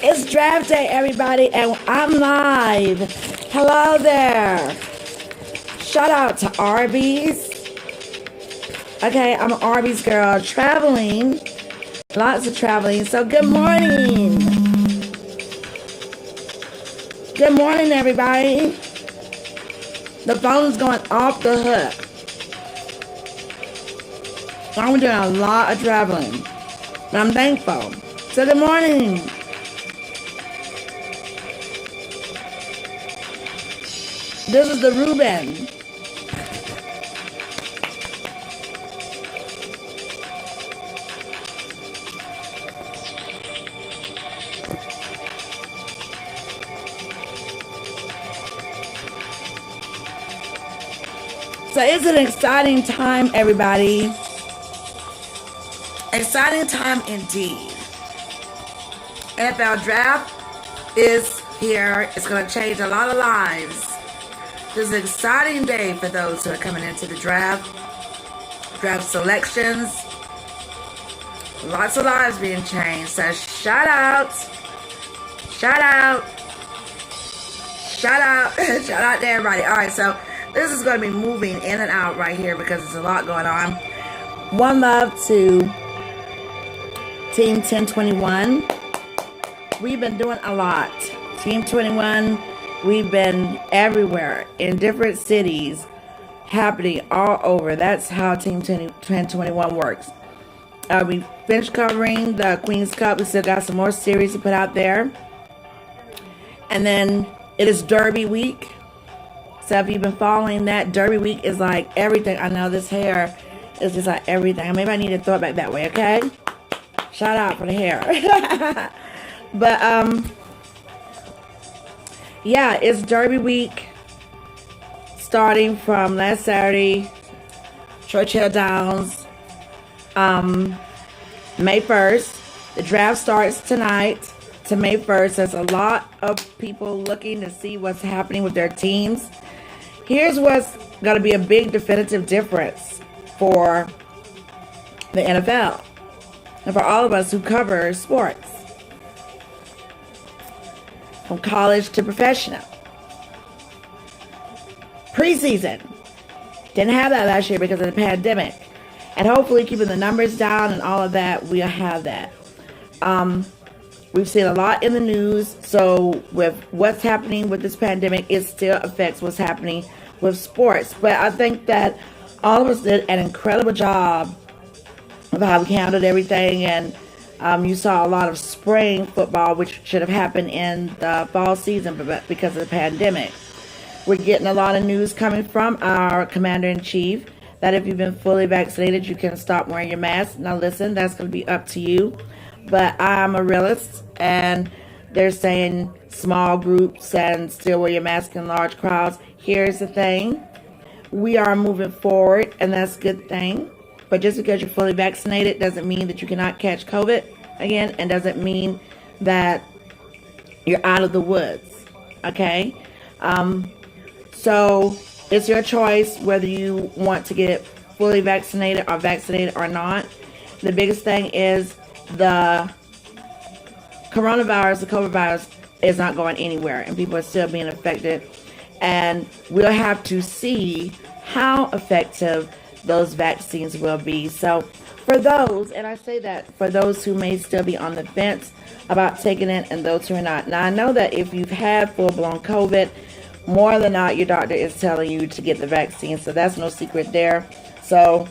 It's draft day, everybody, and I'm live. Hello there. Shout out to Arby's. Okay, I'm an Arby's girl, traveling. Lots of traveling. So good morning. Good morning, everybody. The phone's going off the hook. I'm doing a lot of traveling, but I'm thankful. So good morning. This is the Reuben. So it's an exciting time, everybody. Exciting time indeed. NFL draft is here. It's going to change a lot of lives. This is an exciting day for those who are coming into the draft. Draft selections. Lots of lives being changed. So shout out. Shout out. Shout out. Shout out to everybody. All right, so this is going to be moving in and out right here because there's a lot going on. One love to Team 1021. We've been doing a lot. Team 21, we've been everywhere in different cities, happening all over. That's how Team 1021 works. We finished covering the Queen's Cup. We still got some more series to put out there. And then it is Derby week. So if you've been following that, Derby week is like everything. I know this hair is just like everything. Maybe I need to throw it back that way, okay? Shout out for the hair. But, yeah, it's Derby week. Starting from last Saturday, Churchill Downs, May 1st. The draft starts tonight to May 1st. There's a lot of people looking to see what's happening with their teams. Here's what's going to be a big definitive difference for the NFL and for all of us who cover sports, from college to professional. Preseason. Didn't have that last year because of the pandemic. And hopefully keeping the numbers down and all of that, we'll have that. We've seen a lot in the news. So with what's happening with this pandemic, it still affects what's happening with sports. But I think that all of us did an incredible job of how we handled everything. And you saw a lot of spring football, which should have happened in the fall season, but because of the pandemic. We're getting a lot of news coming from our commander-in-chief that if you've been fully vaccinated, you can stop wearing your mask. Now listen, that's going to be up to you. But I'm a realist, and they're saying small groups and still wear your mask in large crowds. Here's the thing. We are moving forward, and that's a good thing. But just because you're fully vaccinated doesn't mean that you cannot catch COVID again, and doesn't mean that you're out of the woods, okay? So it's your choice whether you want to get fully vaccinated or not. The biggest thing is the coronavirus, the COVID virus, is not going anywhere, and people are still being affected. And we'll have to see how effective those vaccines will be. So for those, and I say that for those who may still be on the fence about taking it and those who are not. Now I know that if you've had full-blown COVID, more than not your doctor is telling you to get the vaccine. So that's no secret there. So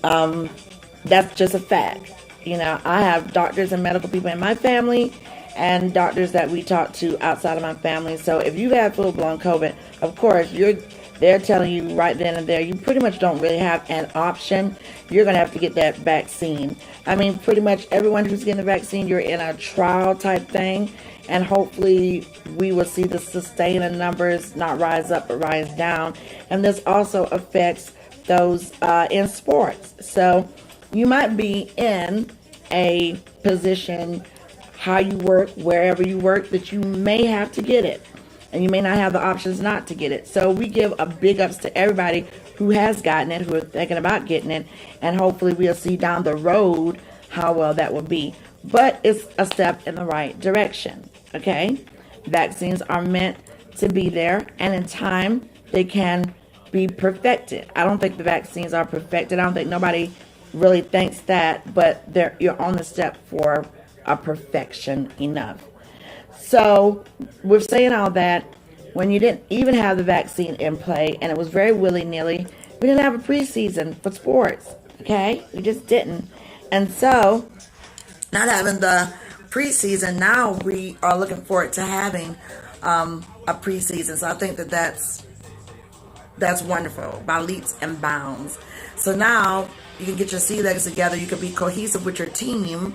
that's just a fact. You know, I have doctors and medical people in my family and doctors that we talk to outside of my family. So if you have full-blown COVID, of course, they're telling you right then and there, you pretty much don't really have an option. You're going to have to get that vaccine. I mean, pretty much everyone who's getting the vaccine, you're in a trial type thing. And hopefully we will see the sustained numbers not rise up but rise down. And this also affects those in sports. So you might be in a position, how you work, wherever you work, that you may have to get it. And you may not have the options not to get it. So we give a big ups to everybody who has gotten it, who are thinking about getting it. And hopefully we'll see down the road how well that will be. but it's a step in the right direction. Okay, vaccines are meant to be there, and in time they can be perfected. I don't think the vaccines are perfected. I don't think nobody really thinks that, but you're on the step for a perfection enough. So with saying all that, when you didn't even have the vaccine in play and it was very willy-nilly, we didn't have a preseason for sports. Okay, we just didn't. And so not having the preseason, now we are looking forward to having a preseason. So I think that that's wonderful by leaps and bounds. So now you can get your sea legs together. You can be cohesive with your team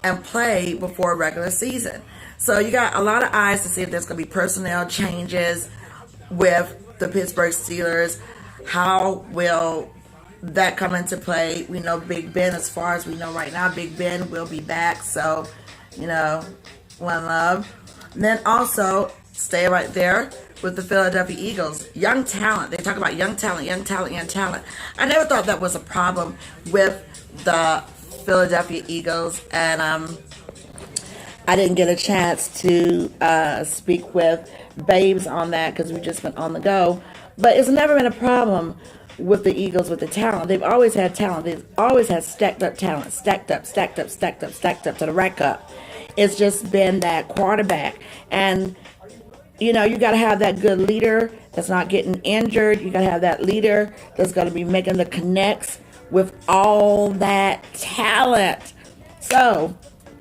and play before a regular season. So you got a lot of eyes to see if there's going to be personnel changes with the Pittsburgh Steelers. How will that come into play? We know Big Ben, as far as we know right now, Big Ben will be back. So, one love. And then also, stay right there with the Philadelphia Eagles. Young talent. They talk about young talent. I never thought that was a problem with the Philadelphia Eagles. And I didn't get a chance to speak with Babes on that because we just went on the go. But it's never been a problem with the Eagles with the talent. They've always had talent. They've always had stacked up talent. Stacked up to the rack up. It's just been that quarterback. And, you got to have that good leader that's not getting injured. You got to have that leader that's going to be making the connects with all that talent. So,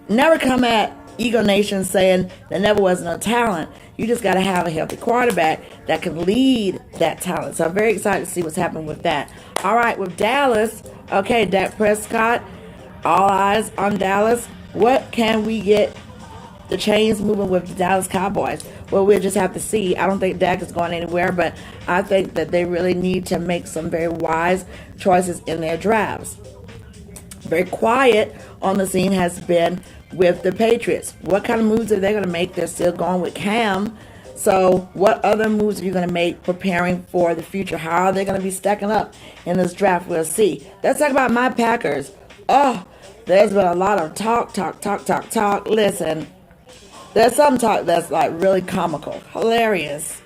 never come at Eagle Nation saying there never was no talent. You just got to have a healthy quarterback that can lead that talent. So I'm very excited to see what's happening with that. All right, with Dallas, okay, Dak Prescott, all eyes on Dallas. What can we get the chains moving with the Dallas Cowboys? Well, we'll just have to see. I don't think Dak is going anywhere, but I think that they really need to make some very wise choices in their drafts. Very quiet on the scene has been with the Patriots. What kind of moves are they going to make? They're still going with Cam. So what other moves are you going to make preparing for the future? How are they going to be stacking up in this draft? We'll see. Let's talk about my Packers. Oh, there's been a lot of talk. Listen, there's some talk that's like really comical, hilarious.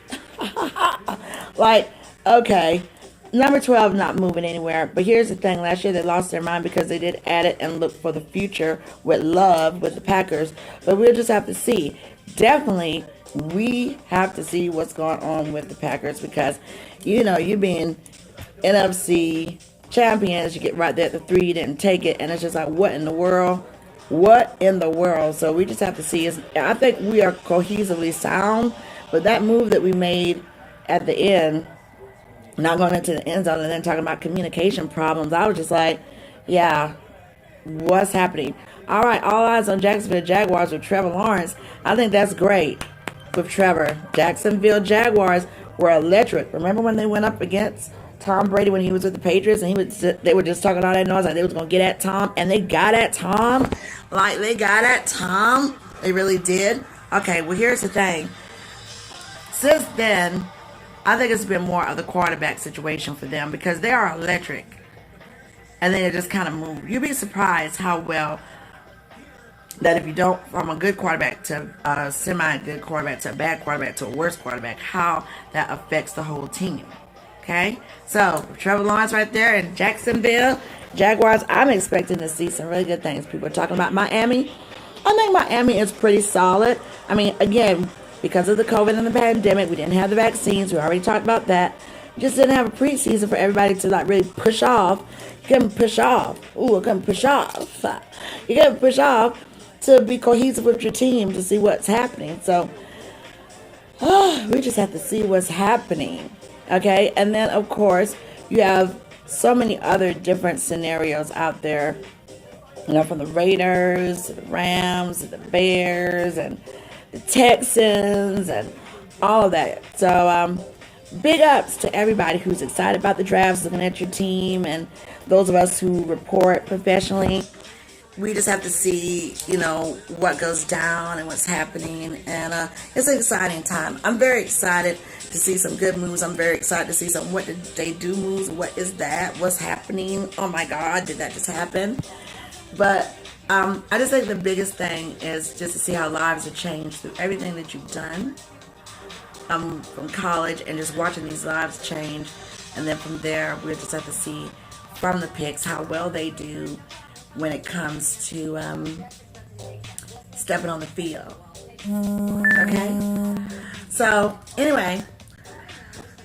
Like, okay, number 12 not moving anywhere. But here's the thing. Last year they lost their mind because they did add it and look for the future with love with the Packers. But we'll just have to see. Definitely, we have to see what's going on with the Packers because, you being NFC champions, you get right there at the 3, you didn't take it. And it's just like, what in the world? What in the world? So we just have to see. I think we are cohesively sound. But that move that we made at the end, not going into the end zone and then talking about communication problems, I was just like, yeah, what's happening? All right, all eyes on Jacksonville Jaguars with Trevor Lawrence. I think that's great with Trevor. Jacksonville Jaguars were electric. Remember when they went up against Tom Brady when he was with the Patriots and they were just talking all that noise like they was going to get at Tom, and they got at Tom. They really did. Okay, well, here's the thing. Since then, I think it's been more of the quarterback situation for them because they are electric. And then it just kind of move. You'd be surprised how well that if you don't, from a good quarterback to a semi-good quarterback to a bad quarterback to a worse quarterback, how that affects the whole team. Okay? So, Trevor Lawrence right there in Jacksonville Jaguars, I'm expecting to see some really good things. People are talking about Miami. I think Miami is pretty solid. I mean, again, because of the COVID and the pandemic, we didn't have the vaccines. We already talked about that. We just didn't have a preseason for everybody to like really push off. You couldn't push off. Ooh, I couldn't push off. You couldn't push off to be cohesive with your team to see what's happening. So, we just have to see what's happening. Okay? And then, of course, you have so many other different scenarios out there. You know, from the Raiders, the Rams, the Bears, and the Texans, and all of that. So, big ups to everybody who's excited about the drafts, looking at your team, and those of us who report professionally. We just have to see, you know, what goes down and what's happening. And it's an exciting time. I'm very excited to see some good moves. I'm very excited to see some what did they do moves. What is that? What's happening? Oh, my God. Did that just happen? But I just think the biggest thing is just to see how lives have changed through everything that you've done from college, and just watching these lives change. And then from there, we'll just have to see from the picks how well they do when it comes to stepping on the field. Okay? So, anyway,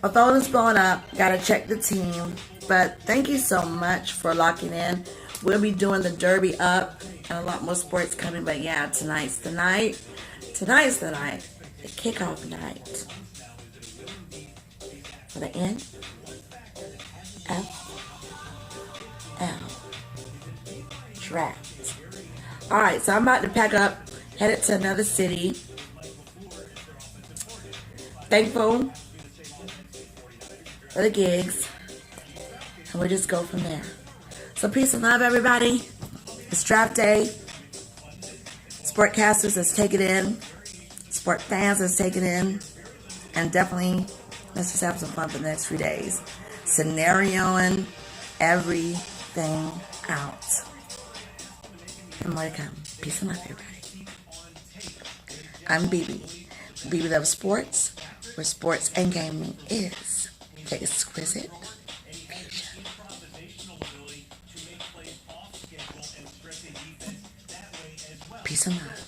my phone is blowing up. Gotta check the team. But thank you so much for locking in. We'll be doing the Derby up and a lot more sports coming. But yeah, tonight's the night. Tonight's the night. The kickoff night for the NFL draft. Alright, so I'm about to pack up, headed to another city. Thankful for the gigs. And we'll just go from there. So peace and love, everybody. It's draft day. Sportcasters, let's take it in. Sport fans, let's take it in. And definitely, let's just have some fun for the next few days. Scenarioing everything out. And more to come. Peace and love, everybody. I'm BB. BB Loves Sports, where sports and gaming is the exquisite fusion. Peace and love.